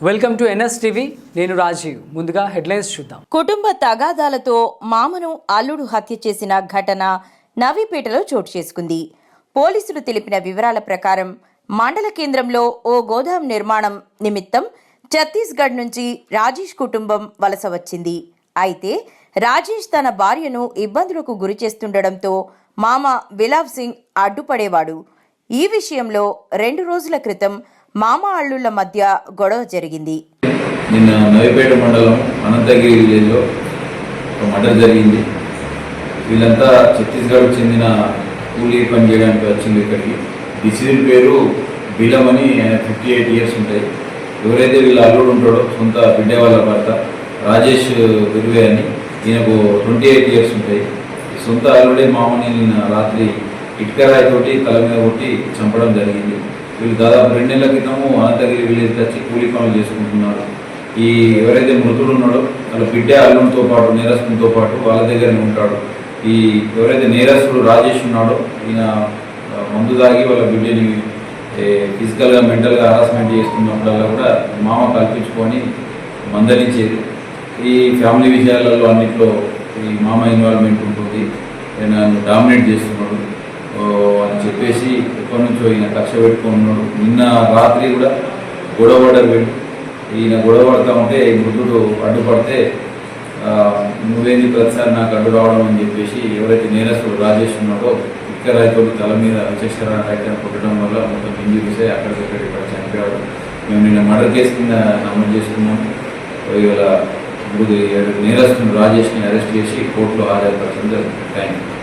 Welcome to NS TV. నేను రాజీవ్. ముందుగా headlines చూద్దాం. కుటుంబ తగాదాలతో మామను అల్లుడు హత్య చేసిన ఘటన నవీపేటలో చోటు చేసుకుంది. పోలీసులు తెలిపిన వివరాల ప్రకారం మండల కేంద్రంలో ఓ గోదాం నిర్మాణం నిమిత్తం ఛత్తీస్గఢ్ నుంచి రాజేష్ కుటుంబం వలస వచ్చింది. అయితే రాజేష్ తన భార్యను ఇబ్బందులకు గురి చేస్తుండటంతో మామ విలావ్ సింగ్ అడ్డుపడేవాడు. ఈ విషయంలో 2 రోజుల క్రితం మామ అల్లుళ్ల మధ్య గొడవ జరిగింది. నిన్న నవీపేట మండలం అనంతగిరి విలేజ్లో ఒక మర్డర్ జరిగింది. వీళ్ళంతా ఛత్తీస్గఢ్ చెందిన కూలీ పని చేయడానికి వచ్చింది ఇక్కడికి. డిసిజన్ పేరు బిలం అని, 58 ఇయర్స్ ఉంటాయి. ఎవరైతే వీళ్ళ అల్లుడు ఉంటాడో సొంత బిడ్డ వాళ్ళ భర్త రాజేష్ బిరువే అని, ఈయనకు 28 ఇయర్స్ ఉంటాయి. సొంత అల్లుడే మామని నిన్న రాత్రి ఇటుకరాయితోటి తల మీద కొట్టి చంపడం జరిగింది. వీళ్ళు దాదాపు 2 నెలల క్రితము అనంతగిరి విలేజ్కి వచ్చి కూలీ పనులు చేసుకుంటున్నారు. ఈ ఎవరైతే మృతుడు ఉన్నాడో వాళ్ళ బిడ్డ అల్లుడితో పాటు నేరస్తునితో పాటు వాళ్ళ దగ్గరనే ఉంటాడు. ఈ ఎవరైతే నేరస్తుడు రాజేష్ ఉన్నాడో ఈయన మందు దాగి వాళ్ళ బిడ్డని ఫిజికల్గా మెంటల్గా హరాస్మెంట్ చేస్తున్నప్పుడల్లా కూడా మామ కల్పించుకొని మందలించేది. ఈ ఫ్యామిలీ విషయాలలో అన్నింటిలో ఈ మామ ఇన్వాల్వ్మెంట్ ఉంటుంది. నన్ను డామినేట్ చేస్తున్నాడు అని చెప్పేసి ఎప్పటి నుంచో ఈయన కక్ష పెట్టుకున్నాడు. నిన్న రాత్రి కూడా గొడవపడ్డారు వీళ్ళు. ఈయన గొడవపడతా ఉంటే మృతుడు అడ్డుపడితే నువ్వేంది ప్రతిసారి నాకు అడ్డు రావడం అని చెప్పేసి ఎవరైతే నేరస్తుడు రాజేష్ ఉన్నాడో ఇక్కరైతే తల మీద విచక్షణ రైట్ కొట్టడం వల్ల మొత్తం ఇంజురీస్ అక్కడికక్కడ ఇక్కడ చనిపోయాడు. మేము నిన్న మర్డర్ కేసు కింద నమోదు చేసుకున్నాము. ఇవాళ నేరస్తుడు రాజేష్ని అరెస్ట్ చేసి కోర్టులో హాజరుపరచడం జరుగుతుంది. Thank you.